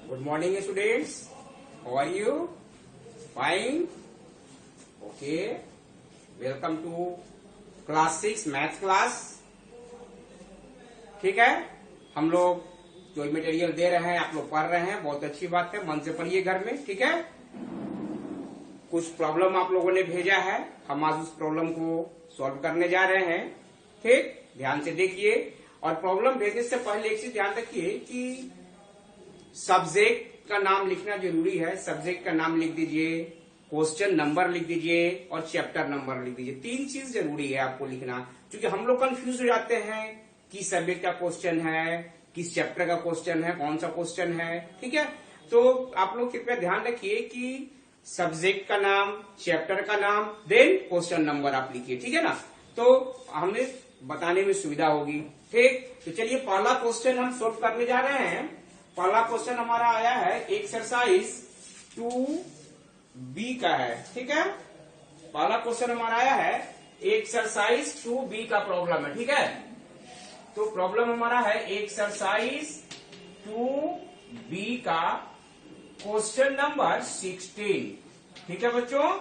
Good morning, students. How are you? Fine. Okay. Welcome to class 6 maths class. ठीक है, हम लोग जो मटेरियल दे रहे हैं आप लोग पढ़ रहे हैं, बहुत अच्छी बात है. मन से पढ़िए घर में. ठीक है, कुछ प्रॉब्लम आप लोगों ने भेजा है, हम आज उस प्रॉब्लम को सॉल्व करने जा रहे हैं. ठीक, ध्यान से देखिए. और प्रॉब्लम भेजने से पहले एक चीज ध्यान रखिए कि सब्जेक्ट का नाम लिखना जरूरी है. सब्जेक्ट का नाम लिख दीजिए, क्वेश्चन नंबर लिख दीजिए और चैप्टर नंबर लिख दीजिए. 3 चीज जरूरी है आपको लिखना, क्योंकि हम लोग कंफ्यूज हो जाते हैं कि सब्जेक्ट का क्वेश्चन है, किस चैप्टर का क्वेश्चन है, कौन सा क्वेश्चन है. ठीक है, तो आप लोग कृपया ध्यान रखिए कि सब्जेक्ट का नाम, चैप्टर का नाम, देन क्वेश्चन नंबर आप लिखिए. ठीक है ना, तो हमें बताने में सुविधा होगी. ठीक, तो चलिए पहला क्वेश्चन हम सोल्व करने जा रहे हैं. पहला क्वेश्चन हमारा आया है एक्सरसाइज 2B का है. ठीक है, पहला क्वेश्चन हमारा आया है एक्सरसाइज 2B का प्रॉब्लम है. ठीक है, तो प्रॉब्लम हमारा है एक्सरसाइज 2B का क्वेश्चन नंबर 16. ठीक है बच्चों,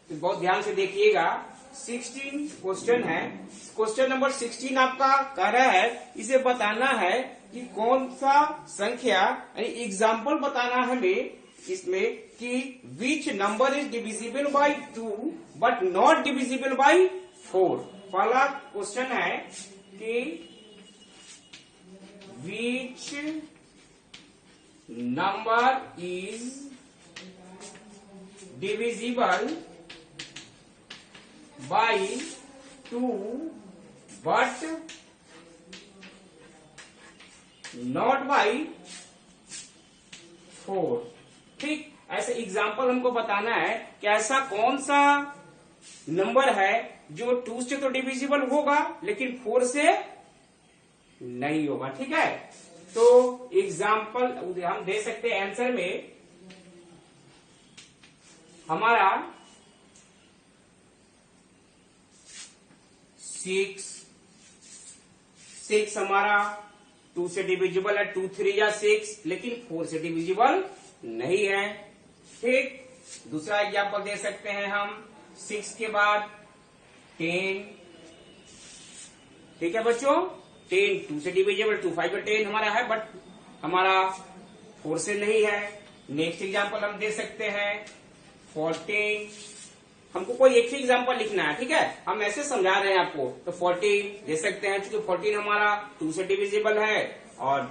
तो बहुत ध्यान से देखिएगा. 16 क्वेश्चन है. क्वेश्चन नंबर 16 आपका कह रहा है इसे बताना है कि कौन सा संख्या, यानी एग्जाम्पल बताना है हमें इसमें कि which number is divisible by 2 but not divisible by 4. पहला क्वेश्चन है कि which number is divisible by 2 but not by 4. ठीक, ऐसे एग्जाम्पल हमको बताना है कि ऐसा कौन सा नंबर है जो 2 से तो डिविजिबल होगा लेकिन 4 से नहीं होगा. ठीक है, तो एग्जाम्पल हम दे सकते हैं आंसर में. हमारा 6 हमारा 2 से डिविजिबल है. 2 3 या 6, लेकिन 4 से डिविजिबल नहीं है. ठीक, दूसरा एग्जाम्पल दे सकते हैं हम 6 के बाद 10. ठीक है बच्चों, 10 2 से डिविजिबल, 2 5 और 10 हमारा है, बट हमारा 4 से नहीं है. नेक्स्ट एग्जाम्पल हम दे सकते हैं 14. हमको कोई एक ही एग्जाम्पल लिखना है. ठीक है, हम ऐसे समझा रहे हैं आपको. तो 14 दे सकते हैं, क्योंकि 14 हमारा 2 से डिविजिबल है और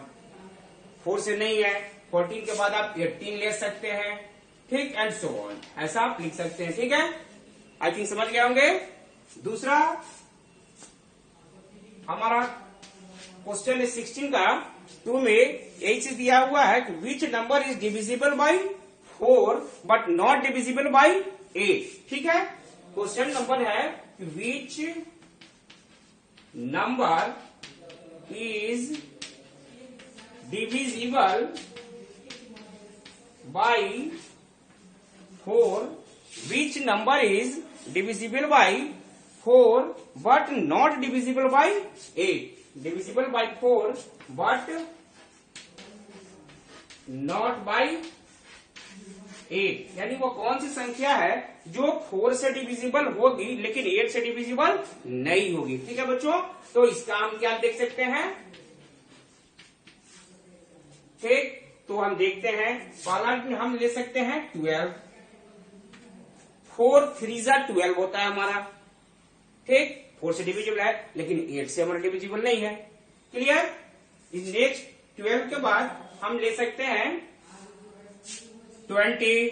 4 से नहीं है. 14 के बाद आप 18 ले सकते हैं. ठीक, एंड सो ऑन, ऐसा आप लिख सकते हैं. ठीक है, आई थिंक समझ गए होंगे. दूसरा हमारा क्वेश्चन है 16 का 2 में यही चीज दिया हुआ है कि which number is divisible by 4 but not divisible by 8. ठीक है, क्वेश्चन नंबर है which number is divisible by 4, which number is divisible by 4 but not divisible by 8. Divisible by 4 but not by 8, यानी वो कौन सी संख्या है जो 4 से डिविजिबल होगी लेकिन 8 से डिविजिबल नहीं होगी. ठीक है बच्चों, तो इसका हम क्या देख सकते हैं. ठीक, तो हम देखते हैं. पहला हम ले सकते हैं 12. 4 3 12 होता है हमारा. ठीक, 4 से डिविजिबल है लेकिन 8 से हमारा डिविजिबल नहीं है. क्लियर. इस नेक्स्ट 12 के बाद हम ले सकते हैं 20.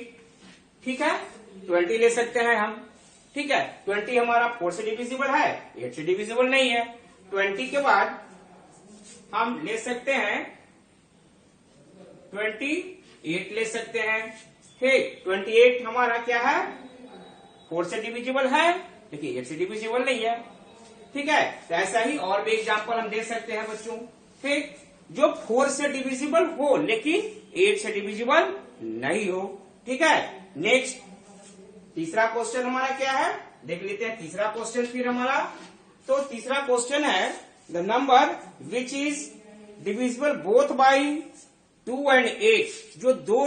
ठीक है, 20 ले सकते हैं हम. ठीक है, 20 हमारा 4 से डिविजिबल है, 8 से डिविजिबल नहीं है. 20 के बाद हम ले सकते हैं 28 ले सकते हैं. ठीक, 28 हमारा क्या है, 4 से डिविजिबल है लेकिन 8 से डिविजिबल नहीं है. ठीक है, तो ऐसा ही और भी एग्जाम्पल हम दे सकते हैं बच्चों. ठीक, जो 4 से डिविजिबल हो लेकिन 8 से डिविजिबल नहीं हो. ठीक है, नेक्स्ट तीसरा क्वेश्चन हमारा क्या है, देख लेते हैं तीसरा क्वेश्चन फिर हमारा. तो तीसरा क्वेश्चन है the number which is divisible both by 2 and 8 जो 2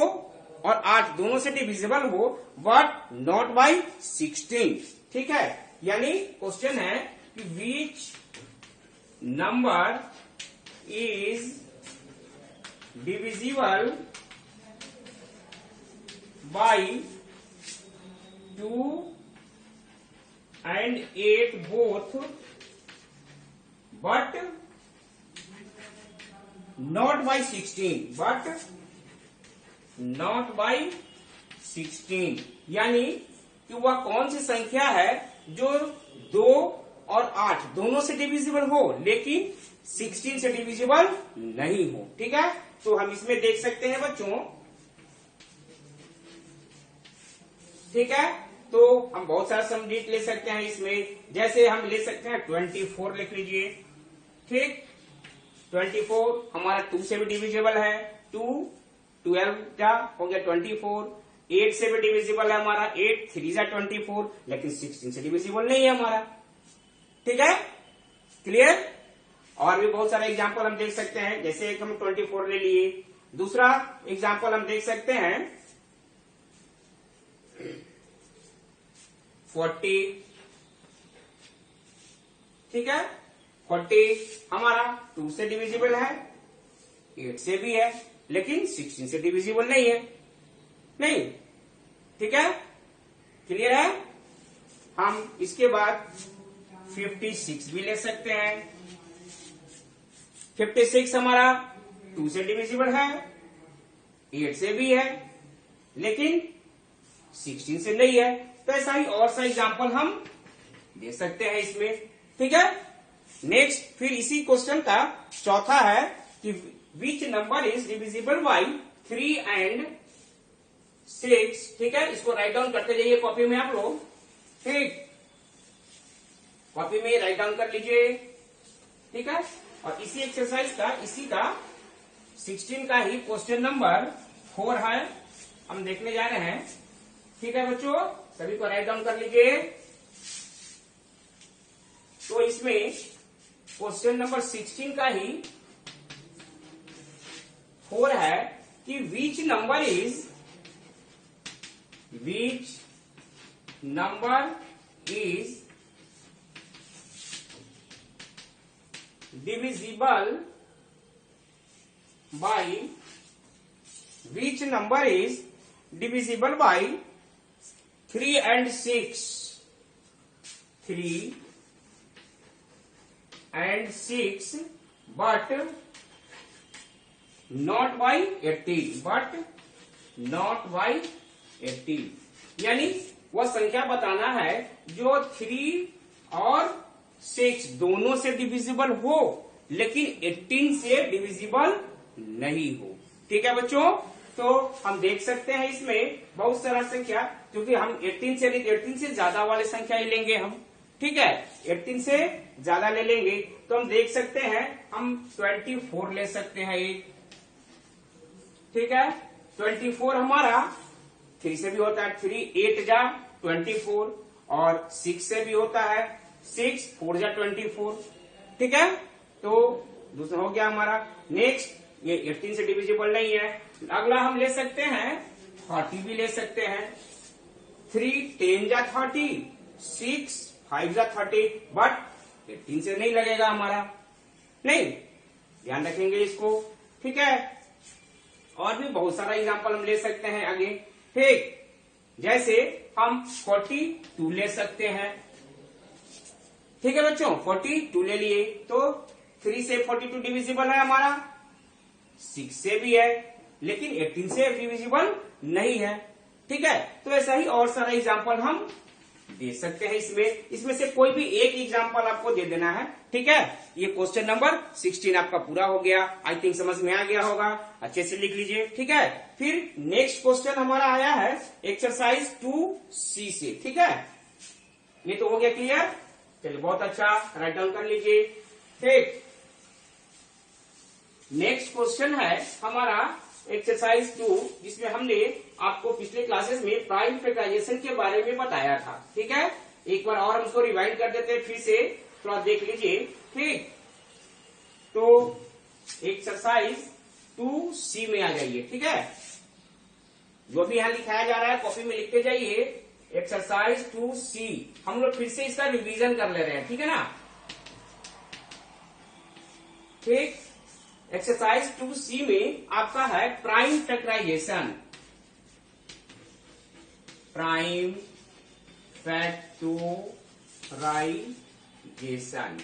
और 8 दोनों से डिविजिबल हो बट नॉट बाई 16। ठीक है, यानी क्वेश्चन है कि which number is divisible by 2 and 8 both but not by 16, but not by 16। यानी कि वह कौन सी संख्या है जो 2 और 8 दोनों से डिविजिबल हो लेकिन 16 से डिविजिबल नहीं हो। ठीक है, तो हम इसमें देख सकते हैं बच्चों। ठीक है, तो हम बहुत सारा समझ ले सकते हैं इसमें, जैसे हम ले सकते हैं 24 लिख लीजिए। ठीक, 24 हमारा 2 से भी डिविजिबल है, 2 12 का हो गया 24। 8 से भी डिविजिबल है हमारा, 8 3 जा 24, लेकिन 16 से डिविजिबल नहीं है हमारा। ठीक है, क्लियर। और भी बहुत सारे एग्जाम्पल हम देख सकते हैं, जैसे एक हम 24 ले लिए, दूसरा एग्जाम्पल हम देख सकते हैं 40। ठीक है, 40 हमारा 2 से डिविजिबल है, 8 से भी है, लेकिन 16 से डिविजिबल नहीं है। नहीं, ठीक है, क्लियर है। हम इसके बाद 56 भी ले सकते हैं। 56 हमारा 2 से डिविजिबल है, 8 से भी है, लेकिन 16 से नहीं है। तो ऐसा ही और सा एग्जाम्पल हम दे सकते हैं इसमें। ठीक है, नेक्स्ट फिर इसी क्वेश्चन का चौथा है कि which number is divisible by 3 and 6। ठीक है, इसको राइट डाउन करते जाइए कॉपी में आप लोग। ठीक, कॉपी में राइट डाउन कर लीजिए। ठीक है, और इसी एक्सरसाइज का, इसी का 16 का ही क्वेश्चन नंबर 4 है, हम देखने जा रहे हैं। ठीक है बच्चों, सभी को राइट डाउन कर लीजिए। तो इसमें क्वेश्चन नंबर 16 का ही 4 है कि which number is divisible by which number is divisible by 3 and 6, 3 and 6 but not by 18, but not by 18। यानी वह संख्या बताना है जो 3 और 6 दोनों से डिविजिबल हो लेकिन 18 से डिविजिबल नहीं हो। ठीक है बच्चों, तो हम देख सकते हैं इसमें बहुत सारा संख्या, क्योंकि हम 18 से ज्यादा वाले संख्या ही लेंगे हम। ठीक है, 18 से ज्यादा ले लेंगे तो हम देख सकते हैं, हम 24 ले सकते हैं एक। ठीक है, 24 हमारा 3 से भी होता है, 3 8 जा 24, और 6 से भी होता है, 6 4 जा 24। ठीक है, तो दूसरा हो गया हमारा। नेक्स्ट, ये 18 से डिविजिबल नहीं है। अगला हम ले सकते हैं 30 भी ले सकते हैं। 3 10 जा 30, 6 5 जा 30, बट 18 से नहीं लगेगा हमारा, नहीं, ध्यान रखेंगे इसको। ठीक है, और भी बहुत सारा एग्जांपल हम ले सकते हैं आगे। ठीक, जैसे हम 42 ले सकते हैं। ठीक है बच्चों, 42 ले लिए तो 3 से 42 डिविजिबल है हमारा, 6 से भी है, लेकिन 18 से डिविजिबल नहीं है। ठीक है, तो ऐसा ही और सारा एग्जांपल हम दे सकते हैं इसमें से कोई भी एक एग्जांपल आपको दे देना है। ठीक है, ये क्वेश्चन नंबर 16 आपका पूरा हो गया। आई थिंक समझ में आ गया होगा, अच्छे से लिख लीजिए। ठीक है, फिर नेक्स्ट क्वेश्चन हमारा आया है एक्सरसाइज 2C से। ठीक है, ये तो हो गया क्लियर। चलिए, बहुत अच्छा, राइट डाउन कर लीजिए। ठीक, नेक्स्ट क्वेश्चन है हमारा एक्सरसाइज 2, जिसमें हमने आपको पिछले क्लासेस में प्राइम फैक्टराइजेशन के बारे में बताया था। ठीक है, एक बार और हम उसको रिवाइंड कर देते हैं, फिर से थोड़ा देख लीजिए। ठीक, तो एक्सरसाइज 2C में आ जाइए। ठीक है, जो भी यहां लिखाया जा रहा है कॉपी में लिखते जाइए। एक्सरसाइज 2C हम लोग फिर से इसका रिवीजन कर ले रहे हैं। ठीक है ना, ठीक। एक्सरसाइज 2C में आपका है प्राइम फैक्टराइजेशन। प्राइम फैक्टराइजेशन,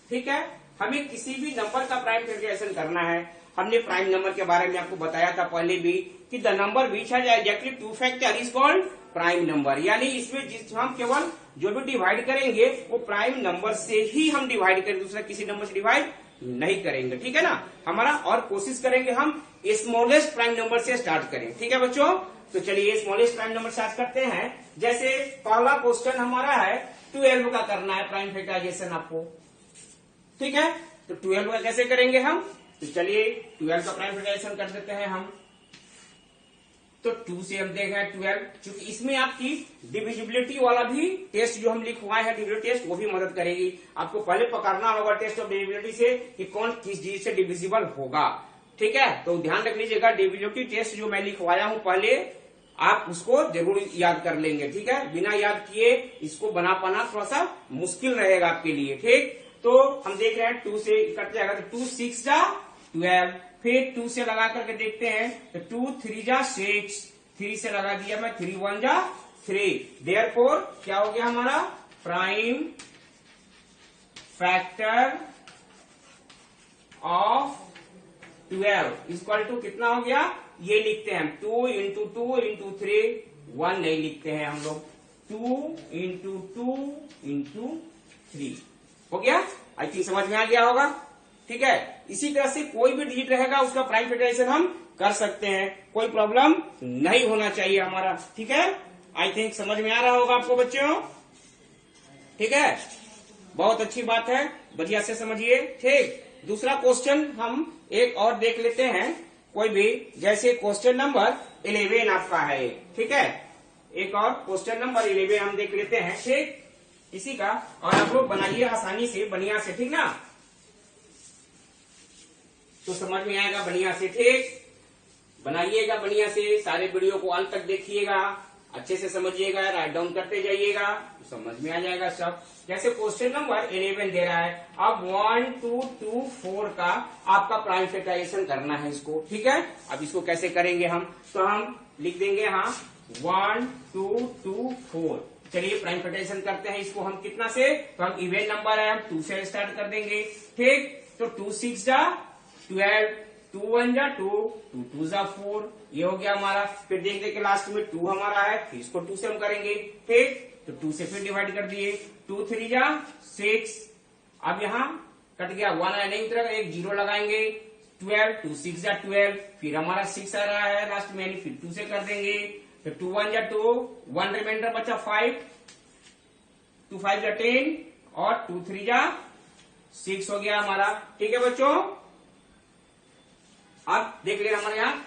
ठीक है। हमें किसी भी नंबर का प्राइम फैक्टराइजेशन करना है। हमने प्राइम नंबर के बारे में आपको बताया था पहले भी कि the number which has exactly 2 factor is called prime number. यानी इसमें जिस हम केवल जो भी डिवाइड करेंगे वो प्राइम नंबर से ही हम डिवाइड करेंगे, दूसरा किसी नंबर से डिवाइड नहीं करेंगे। ठीक है ना हमारा, और कोशिश करेंगे हम स्मॉलेस्ट प्राइम नंबर से स्टार्ट करें। ठीक है बच्चों, तो चलिए स्मॉलेस्ट प्राइम नंबर स्टार्ट करते हैं। जैसे पहला क्वेश्चन हमारा है 12 का करना है प्राइम फैक्टराइजेशन आपको। ठीक है, तो 12 का कैसे करेंगे हम, तो चलिए 12 का प्राइम फैक्टराइजेशन कर देते हैं हम। तो 2 से हम देखें 12, क्योंकि इसमें आपकी डिविजिबिलिटी वाला भी टेस्ट जो हम लिखवाए हैं डिविजिबिलिटी टेस्ट, वो भी मदद करेगी। आपको पहले पकड़ना होगा टेस्ट ऑफ डिविजिबिलिटी से कि कौन किस चीज से डिविजिबल होगा। ठीक है, तो ध्यान रख लीजिएगा डिविजिबिलिटी टेस्ट जो मैं लिखवाया हूं पहले, आप उसको जरूर याद कर लेंगे। ठीक है, बिना याद किए इसको बना पाना थोड़ा सा मुश्किल रहेगा आपके लिए। ठीक, तो हम देख रहे हैं 2 से कट जाएगा, तो 2 6 जा 12, फिर 2 से लगा करके देखते हैं तो 2 3 जा 6, 3 से लगा दिया मैं, 3 1 जा 3। देयरफॉर क्या हो गया हमारा prime factor of 12 equal to कितना हो गया, ये लिखते हैं हम 2 इंटू 2 इंटू 3, 1 नहीं लिखते हैं हम लोग, 2 इंटू 2 इंटू 3 हो गया। आई थिंक समझ में आ गया होगा। ठीक है, इसी तरह से कोई भी डिजिट रहेगा उसका प्राइम फैक्टराइजेशन हम कर सकते हैं, कोई प्रॉब्लम नहीं होना चाहिए हमारा। ठीक है, आई थिंक समझ में आ रहा होगा आपको बच्चों। ठीक है, बहुत अच्छी बात है, बढ़िया से समझिए। ठीक, दूसरा क्वेश्चन हम एक और देख लेते हैं कोई भी, जैसे क्वेश्चन नंबर 11 आपका है। ठीक है, एक और क्वेश्चन नंबर 11 हम देख लेते हैं। ठीक, इसी का, और आप लोग बनाइए आसानी से बढ़िया से। ठीक ना, तो समझ में आएगा बढ़िया से। ठीक, बनाइएगा बढ़िया से, सारे वीडियो को अंत तक देखिएगा, अच्छे से समझिएगा, राइट डाउन करते जाइएगा, तो समझ में आ जाएगा सब। जैसे क्वेश्चन नंबर 11 दे रहा है, अब 1 2 2 4 का आपका प्राइम फैक्टराइजेशन करना है इसको। ठीक है, अब इसको कैसे करेंगे हम, तो हम लिख देंगे हाँ 1 2 2 4। चलिए प्राइम फैक्टराइजेशन करते हैं इसको हम कितना से, तो हम इवन नंबर है हम 2 से स्टार्ट कर देंगे। ठीक, तो 2 6 जा 12, 2 1 जा 2, 2 2 जा 4, ये हो गया हमारा। फिर देख देख के लास्ट में 2 हमारा है, फिर इसको 2 से हम करेंगे। ठीक, तो 2 से फिर डिवाइड कर दिए, 2 3 जा 6, अब यहाँ कट गया 1 आया नहीं उतरेगा, एक 0 लगाएंगे, 12 2 6 जा 12, फिर हमारा 6 आ रहा है लास्ट में, फिर 2 से कर देंगे, तो 2 1 जा 2, 1 रिमाइंडर बचा 5, 2 5 जा 10 और 2 3 जा 6 हो गया हमारा। ठीक है बच्चों, अब देख लेना हमारे यहाँ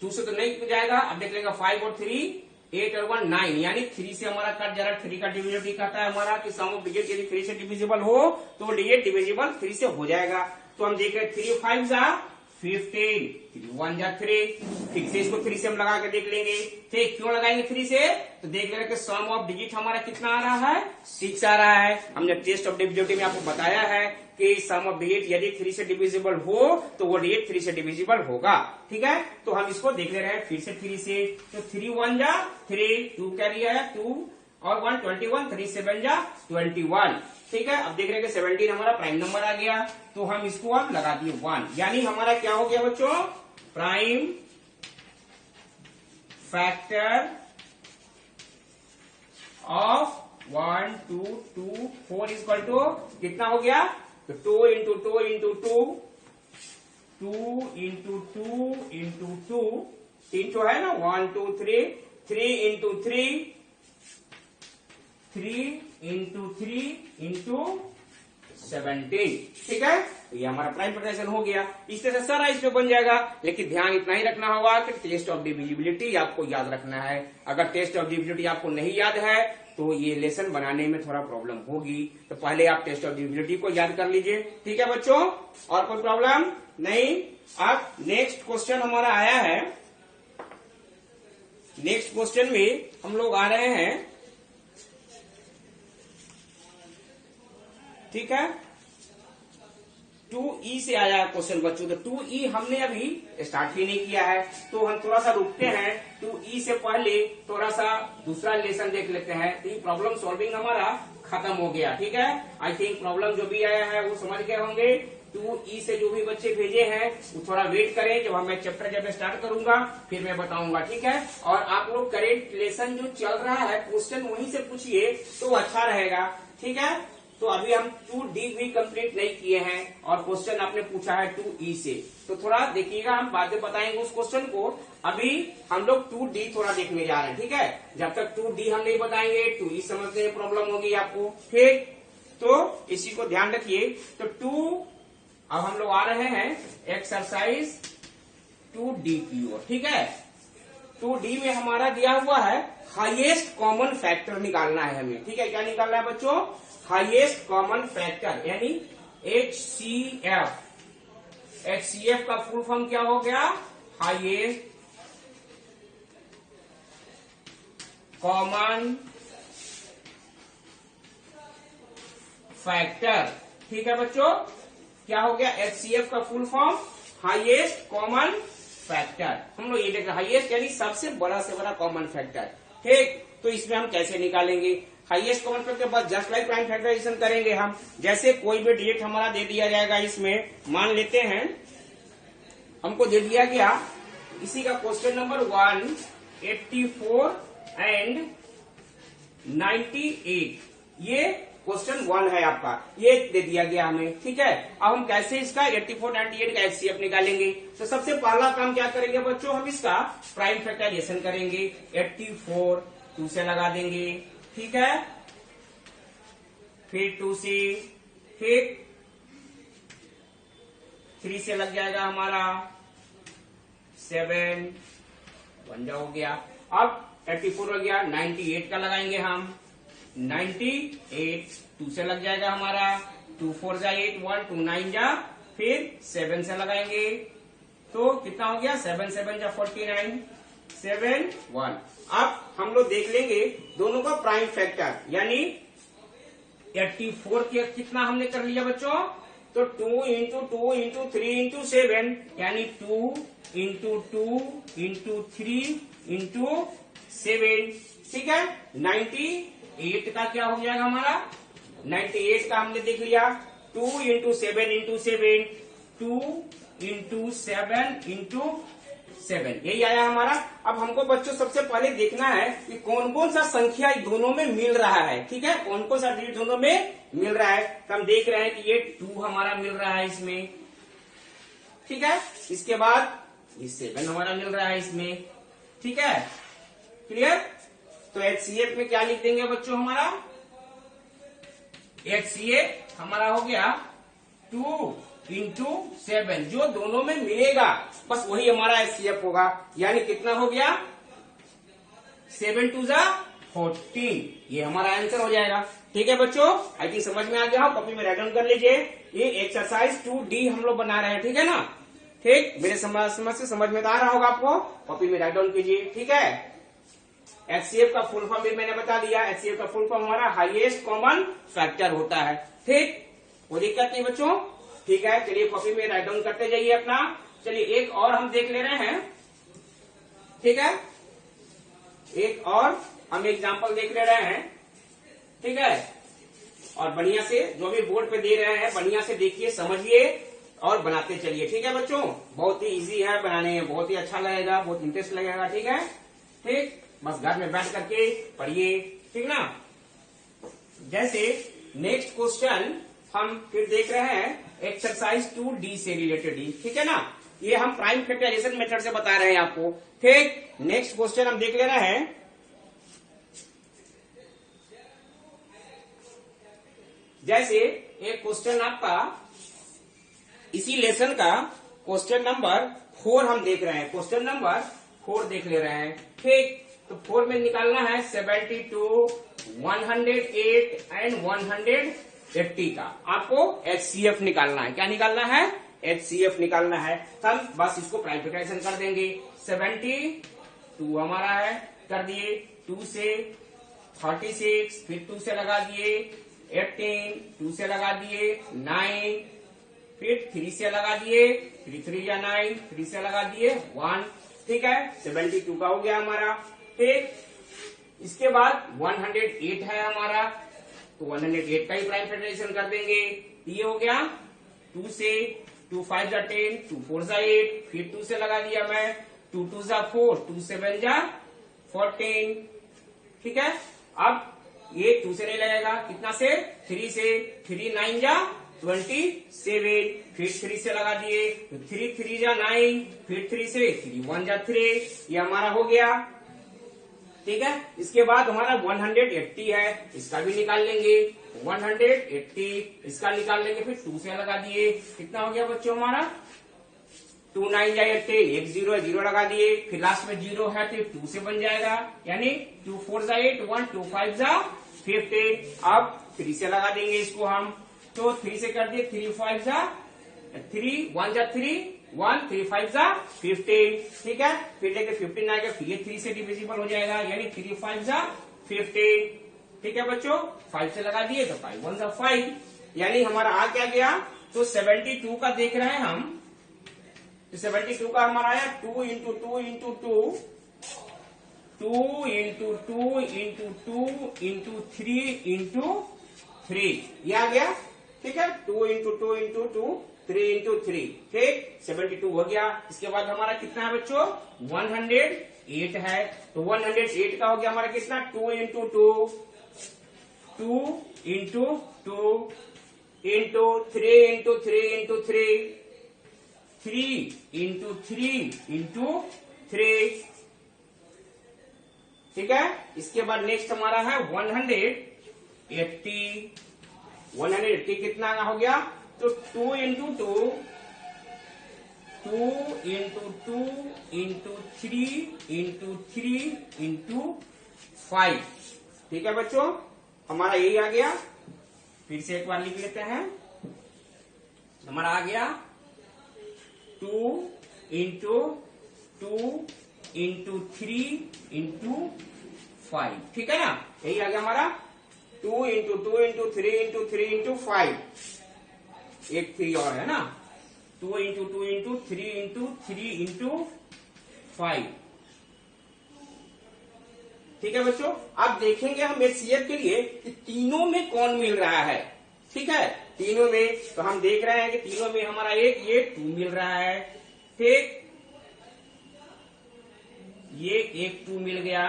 2 से तो नहीं जाएगा, अब देख लेगा 5 और 3 8 और 1 9, यानी 3 से हमारा कट जा रहा है। 3 का डिविजिबिलिटी कहता है हमारा कि सम ऑफ डिजिट यदि 3 से डिविजिबल हो तो वो डिजिट डिविजिबल 3 से हो जाएगा। तो हम देख रहे हैं 3 5 जा 15, 3 1 जा 3, ठीक से इसको 3 से हम लगा के देख लेंगे। ठीक, क्यों लगाएंगे 3 से, तो देख ले रहे कि सम ऑफ डिजिट हमारा कितना आ रहा है 6 आ रहा है। हमने टेस्ट ऑफ डिविजिबिलिटी में आपको बताया है कि सम ऑफ डिजिट यदि 3 से डिविजिबल हो तो वो डिजिट 3 से डिविजिबल होगा। ठीक है, तो हम इसको देख ले रहे हैं फिर से 3 से, तो 3 1 जा 3, 2 कैरी आया 2 और 1 21, 3 7 जा 21। ठीक है, अब देख रहे हैं कि 17 हमारा प्राइम नंबर आ गया, तो हम इसको अब लगा दिए 1, यानी हमारा क्या हो गया बच्चों, prime factor of 1 2 2 4 equal to कितना हो गया, तो 2 इंटू 2 इंटू 2, 2 इंटू 2 इंटू 2, 3 जो है ना 1 2 3, 3 इंटू 3, 3 इंटू 3 इंटू 17। ठीक है, तो ये हमारा प्राइम फैक्टराइजेशन हो गया। इस तरह से सारा इसमें बन जाएगा, लेकिन ध्यान इतना ही रखना होगा कि टेस्ट ऑफ डिविजिबिलिटी आपको याद रखना है। अगर टेस्ट ऑफ डिविजिबिलिटी आपको नहीं याद है तो ये लेसन बनाने में थोड़ा प्रॉब्लम होगी, तो पहले आप टेस्ट ऑफ डिविजिबिलिटी को याद कर लीजिए। ठीक है बच्चों, और कोई प्रॉब्लम नहीं। अब नेक्स्ट क्वेश्चन हमारा आया है, नेक्स्ट क्वेश्चन में हम लोग आ रहे हैं, ठीक है। 2E से आया क्वेश्चन बच्चों। तो 2E हमने अभी स्टार्ट ही नहीं किया है, तो हम थोड़ा सा रुकते हैं। 2E से पहले थोड़ा सा दूसरा लेसन देख लेते हैं। तो ये प्रॉब्लम सॉल्विंग हमारा खत्म हो गया, ठीक है। आई थिंक प्रॉब्लम जो भी आया है वो समझ गए होंगे। 2E से जो भी बच्चे भेजे हैं वो थोड़ा वेट करें, जब मैं चैप्टर जब स्टार्ट करूंगा फिर मैं बताऊंगा, ठीक है। और आप लोग करेंट लेसन जो चल रहा है क्वेश्चन वहीं से पूछिए तो अच्छा रहेगा, ठीक है। तो अभी हम 2D भी कंप्लीट नहीं किए हैं और क्वेश्चन आपने पूछा है 2E से, तो थोड़ा देखिएगा, हम बाद में बताएंगे उस क्वेश्चन को। अभी हम लोग 2D थोड़ा देखने जा रहे हैं, ठीक है। जब तक 2D हम नहीं बताएंगे 2E समझने में प्रॉब्लम होगी आपको, ठीक। तो इसी को ध्यान रखिए। तो अब हम लोग आ रहे हैं एक्सरसाइज 2D की ओर, ठीक है। 2D में हमारा दिया हुआ है हाईएस्ट कॉमन फैक्टर निकालना है हमें, ठीक है। क्या निकालना है बच्चों? हाईएस्ट कॉमन फैक्टर यानी HCF। HCF का फुल फॉर्म क्या हो गया? हाईएस्ट कॉमन फैक्टर, ठीक है बच्चों। क्या हो गया? HCF का full form highest common factor. हम लोग ये देख रहे हैं हाईएस्ट यानी सबसे बड़ा से बड़ा कॉमन फैक्टर, ठीक। तो इसमें हम कैसे निकालेंगे हाईएस्ट कॉमन फैक्टर? बस जस्ट लाइक प्राइम फैक्टराइजेशन करेंगे हम। जैसे कोई भी डिजिट हमारा दे दिया जाएगा, इसमें मान लेते हैं हमको दे दिया गया इसी का क्वेश्चन नंबर 184 एंड 98, ये क्वेश्चन 1 है आपका, ये दे दिया गया हमें, ठीक है। अब हम कैसे इसका 84 98 का HCF निकालेंगे? तो सबसे पहला काम क्या करेंगे बच्चों? हम इसका प्राइम फैक्टराइजेशन करेंगे। 84 2 से लगा देंगे, ठीक है। फिर 2 से, फिर 3 से लग जाएगा हमारा 7 1 हो गया। अब 84 हो गया, 98 का लगाएंगे हम। 98 2 से लग जाएगा हमारा, 2 4 जा 8 1 2 9 जा, फिर 7 से लगाएंगे तो कितना हो गया? 7 7 जा 49 7 1। अब हम लोग देख लेंगे दोनों का प्राइम फैक्टर, यानी 84 के कितना हमने कर लिया बच्चों? तो 2 इंटू 2 इंटू 3 इंटू 7 यानी 2 इंटू 2 इंटू 3 इंटू 7, ठीक है। 98 का क्या हो जाएगा हमारा? 98 का हमने देख लिया 2 इंटू 7 इंटू 7 2 इंटू 7 इंटू 7, यही आया हमारा। अब हमको बच्चों सबसे पहले देखना है कि कौन कौन सा संख्या दोनों में मिल रहा है, ठीक है। कौन कौन सा डिजिट दोनों में मिल रहा है? तो हम देख रहे हैं कि ये 2 हमारा मिल रहा है इसमें, ठीक है। इसके बाद ये 7 हमारा मिल रहा है इसमें, ठीक है। क्लियर? तो HCF में क्या लिख देंगे बच्चों? हमारा HCF हमारा हो गया 2 इंटू 7, जो दोनों में मिलेगा बस वही हमारा HCF होगा। यानी कितना हो गया? 7 2 जा 14, ये हमारा आंसर हो जाएगा, ठीक है बच्चों। आई थिंक समझ में आ गया हो, कॉपी में राइट डाउन कर लीजिए। ये एक्सरसाइज 2D हम लोग बना रहे हैं, ठीक है ना। ठीक, मेरे समझ से समझ में तो आ रहा होगा आपको, कॉपी में राइट डाउन कीजिए, ठीक है। HCF का फुल फॉर्म भी मैंने बता दिया। HCF का फुल फॉर्म हमारा हाईएस्ट कॉमन फैक्टर होता है, ठीक। कोई दिक्कत नहीं बच्चों, ठीक है। चलिए कॉपी में राइट डाउन करते जाइए अपना। चलिए एक और हम देख ले रहे हैं, ठीक है। एक और हम एग्जाम्पल देख ले रहे हैं, ठीक है। और बढ़िया से जो भी बोर्ड पे दे रहे हैं बढ़िया से देखिए, समझिए और बनाते चलिए, ठीक है बच्चों। बहुत ही इजी है बनाने में, बहुत ही अच्छा लगेगा, बहुत इंटरेस्ट लगेगा, ठीक है। ठीक, बस घर में बैठ करके पढ़िए, ठीक ना। जैसे नेक्स्ट क्वेश्चन हम फिर देख रहे हैं एक्सरसाइज 2D से रिलेटेड ही, ठीक है ना। ये हम प्राइम फैक्टराइजेशन मेथड से बता रहे हैं आपको, ठीक। नेक्स्ट क्वेश्चन हम देख ले रहे हैं, जैसे एक क्वेश्चन आपका इसी लेसन का क्वेश्चन नंबर 4 हम देख रहे हैं। क्वेश्चन नंबर 4 देख ले रहे हैं, ठीक। तो 4 में निकालना है 72, 108 एंड 180 का आपको HCF निकालना है। क्या निकालना है? HCF निकालना है, हम बस इसको प्राइम फैक्टराइजेशन कर देंगे। 72 हमारा है, कर दिए 2 से 36, फिर 2 से लगा दिए 18, 2 से लगा दिए 9, फिर 3 से लगा दिए 3 3 या 9, 3 से लगा दिए 1। ठीक है, 72 का हो गया हमारा। ठीक, इसके बाद 108 है हमारा, तो 108 का ही प्राइम फैक्टराइजेशन कर देंगे। ये हो गया 2 से 2 5 जा 10, 2 4 जा 8, फिर 2 से लगा दिया मैं 2 2 जा 4, 2 7 जा 14। ठीक है, अब ये 2 से नहीं लगेगा, कितना से 3 से, 3 9 जा 27, फिर 3 से लगा दिए तो 3 3 जा 9, फिर 3 से 3 1 जा 3, ये हमारा हो गया। ठीक है, इसके बाद हमारा 180 है, इसका भी निकाल लेंगे। 180 इसका निकाल लेंगे, फिर 2 से लगा दिए, कितना हो गया बच्चों हमारा 2 9 जा 10, 1 0 है, 0 लगा दिए, फिर लास्ट में 0 है तो 2 से बन जाएगा, यानी 2 4 जा 8, 1 2 5 जा 15। अब 3 से लगा देंगे इसको हम, तो 3 से कर दिए 3 5 जा 3, 1 जा 3, 1 3 5 जा 15। ठीक है, फिर देखिए 15 आएगा, फिर ये 3 से डिविजिबल हो जाएगा, यानी 3 5 जा 15। ठीक है बच्चों, 5 से लगा दिए तो 5 1 जा 5, यानी हमारा आ क्या गया, तो 72 का देख रहे हैं हम, तो 72 का हमारा आया 2 into 2 into 2, 2 into 2 into 2 into 3 into 3, ये आ गया। ठीक है, 2 इंटू 2 इंटू 2, 3 इंटू 3, ठीक 72 हो गया। इसके बाद हमारा कितना है बच्चों 108 है, तो 108 का हो गया हमारा कितना 2 into 2, 2 into 2 into 3 into 3 into 3, 3 into 3 into 3। ठीक है, इसके बाद नेक्स्ट हमारा है 180। 180 कितना हो गया, तो 2 into 2, 2 into 2 into 3 into 3 into 5। ठीक है बच्चों, हमारा यही आ गया। फिर से एक बार लिख लेते हैं, हमारा आ गया 2 इंटू 2 इंटू 3 इंटू 5। ठीक है ना, यही आ गया हमारा 2 इंटू 2 इंटू 3 इंटू 3 इंटू 5, एक 3 और है ना, 2 इंटू 2 इंटू 3 इंटू 3 इंटू 5। ठीक है बच्चों, अब देखेंगे हम HCF के लिए कि तीनों में कौन मिल रहा है। ठीक है, तीनों में तो हम देख रहे हैं कि तीनों में हमारा ये 2 मिल रहा है। ठीक, ये एक 2 मिल गया,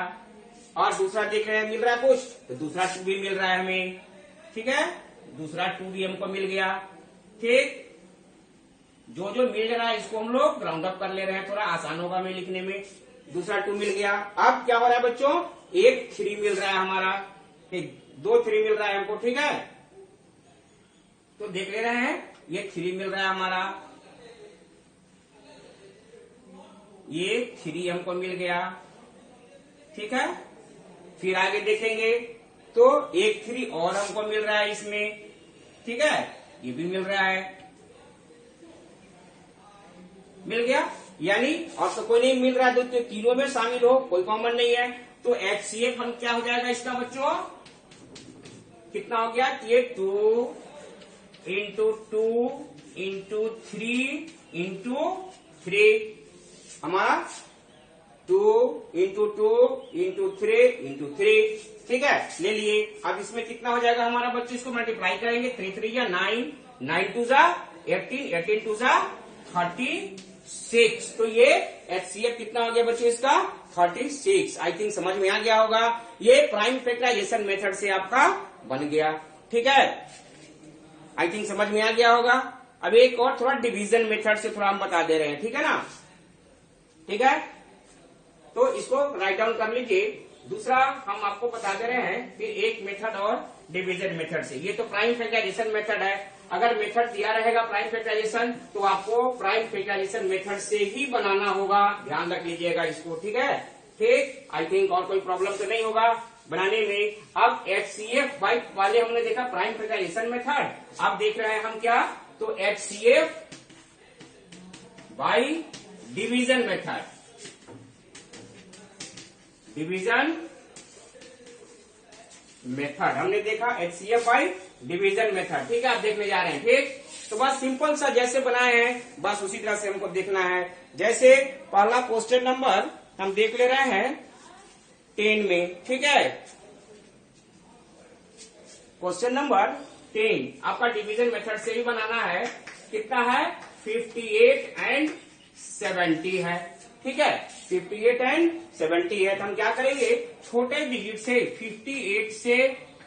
और दूसरा देख रहे हैं मिल रहा है कुछ, तो दूसरा 2 भी मिल रहा है हमें। ठीक है, दूसरा 2 भी हमको मिल गया। ठीक, जो जो मिल रहा है इसको हम लोग राउंड अप कर ले रहे हैं, थोड़ा आसान होगा हमें लिखने में। दूसरा 2 मिल गया, अब क्या हो रहा है बच्चों, एक 3 मिल रहा है हमारा, ठीक 2 3 मिल रहा है हमको। ठीक है, तो देख ले रहे हैं, ये 3 मिल रहा है हमारा, ये 3 हमको मिल गया। ठीक है, फिर आगे देखेंगे तो एक 3 और हमको मिल रहा है इसमें। ठीक है, ये भी मिल रहा है, मिल गया, यानी और तो कोई नहीं मिल रहा है, तो तीनों में शामिल हो, कोई कॉमन नहीं है, तो HCF हम क्या हो जाएगा इसका बच्चों, कितना हो गया, ये 2 इंटू 2 इंटू 3 इंटू 3, हमारा 2 इंटू 2 इंटू 3 इंटू 3। ठीक है, ले लिए। अब इसमें कितना हो जाएगा हमारा बच्चे, इसको मल्टीप्लाई करेंगे, 3 3 या 9, 9 2 जा 18, 18 2 जा 36, तो ये HCF कितना हो गया बच्चों इसका 36। आई थिंक समझ में आ गया होगा, ये प्राइम फैक्टराइजेशन मेथड से आपका बन गया। ठीक है, आई थिंक समझ में आ गया होगा। अब एक और थोड़ा डिवीजन मेथड से थोड़ा हम बता दे रहे हैं, ठीक है ना। ठीक है, तो इसको राइट डाउन कर लीजिए। दूसरा हम आपको बता दे रहे हैं फिर एक मेथड और डिवीजन मेथड से। ये तो प्राइम फैक्टराइजेशन मेथड है, अगर मेथड दिया रहेगा प्राइम फैक्टराइजेशन तो आपको प्राइम फैक्टराइजेशन मेथड से ही बनाना होगा, ध्यान रख लीजिएगा इसको। ठीक है, ठीक, आई थिंक और कोई प्रॉब्लम तो नहीं होगा बनाने में। अब HCF वाले हमने देखा प्राइम फैक्टराइजेशन मेथड, अब देख रहे हैं हम क्या, तो HCF by division method, division method हमने देखा HCF बाई डिवीजन मेथड। ठीक है, आप देखने जा रहे हैं। ठीक, तो बस सिंपल सा जैसे बनाए हैं बस उसी तरह से हमको देखना है। जैसे पहला क्वेश्चन नंबर हम देख ले रहे हैं 10 में। ठीक है, क्वेश्चन नंबर 10 आपका डिवीजन मेथड से ही बनाना है। कितना है? 58 एंड 70 है। ठीक है, 58 एंड 70 है। तो हम क्या करेंगे, छोटे डिजिट से 58 से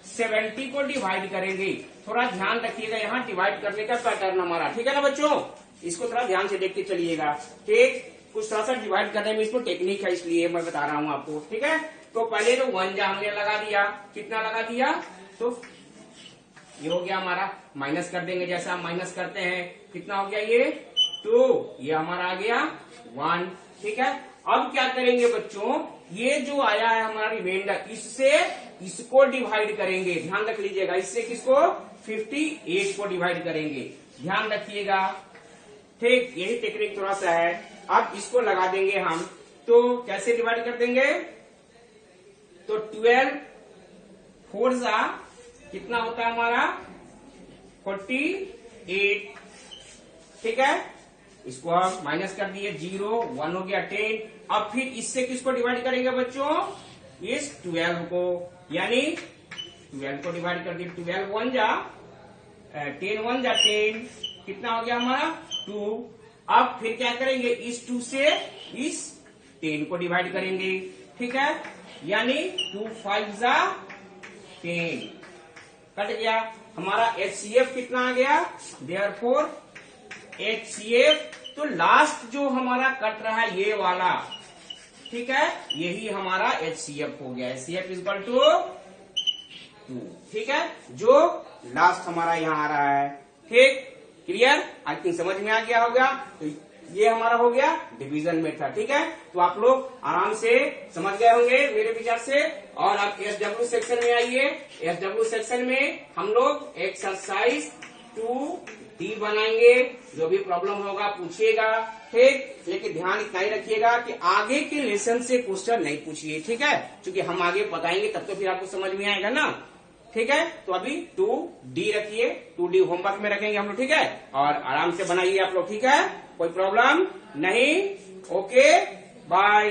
70 को डिवाइड करेंगे। थोड़ा ध्यान रखिएगा यहाँ डिवाइड करने का पैटर्न हमारा। ठीक है ना बच्चों, इसको थोड़ा ध्यान से देख के चलिएगा। ठीक, कुछ थोड़ा सा डिवाइड करने में इसको टेक्निक है, इसलिए मैं बता रहा हूँ आपको। ठीक है, तो पहले तो 1 हमने लगा दिया। कितना लगा दिया? तो ये हो गया हमारा, माइनस कर देंगे जैसा हम माइनस करते हैं। कितना हो गया? ये 2, ये हमारा आ गया 1। ठीक है, अब क्या करेंगे बच्चों, ये जो आया है हमारा रिमाइंडर, इससे इसको डिवाइड करेंगे। ध्यान रख लीजिएगा, इससे किसको? 58 को डिवाइड करेंगे। ध्यान रखिएगा। ठीक, यही टेक्निक थोड़ा सा है। अब इसको लगा देंगे हम। तो कैसे डिवाइड कर देंगे? तो 12 4 सा कितना होता है हमारा? 48। ठीक है, इसको हम माइनस कर दिए, 0 1 हो गया 10। अब फिर इससे किसको डिवाइड करेंगे बच्चों? इस 12 को, यानी 12 को डिवाइड कर दिए। 12 1 जा 10 1 जा 10, कितना हो गया हमारा? 2। अब फिर क्या करेंगे, इस 2 से इस 10 को डिवाइड करेंगे। ठीक है, यानी 2 5 जा 10, कट गया हमारा। HCF कितना आ गया? देयरफॉर HCF, तो लास्ट जो हमारा कट रहा है ये वाला, ठीक है, यही हमारा HCF हो गया। HCF equal to 2। ठीक है, जो लास्ट हमारा यहाँ आ रहा है। ठीक, क्लियर? आई थिंक समझ में आ गया होगा। तो ये हमारा हो गया डिवीजन मेथड। ठीक है, तो आप लोग आराम से समझ गए होंगे मेरे विचार से। और आप SW सेक्शन में आइए। SW सेक्शन में हम लोग एक्सरसाइज 2D बनाएंगे। जो भी प्रॉब्लम होगा पूछिएगा। ठीक, लेकिन ध्यान इतना ही रखिएगा कि आगे के लेसन से क्वेश्चन नहीं पूछिए। ठीक है, क्योंकि हम आगे बताएंगे तब तो फिर आपको समझ में आएगा ना। ठीक है, तो अभी 2D रखिए, 2D होमवर्क में रखेंगे हम लोग। ठीक है, और आराम से बनाइए आप लोग। ठीक है, कोई प्रॉब्लम नहीं। Okay, bye.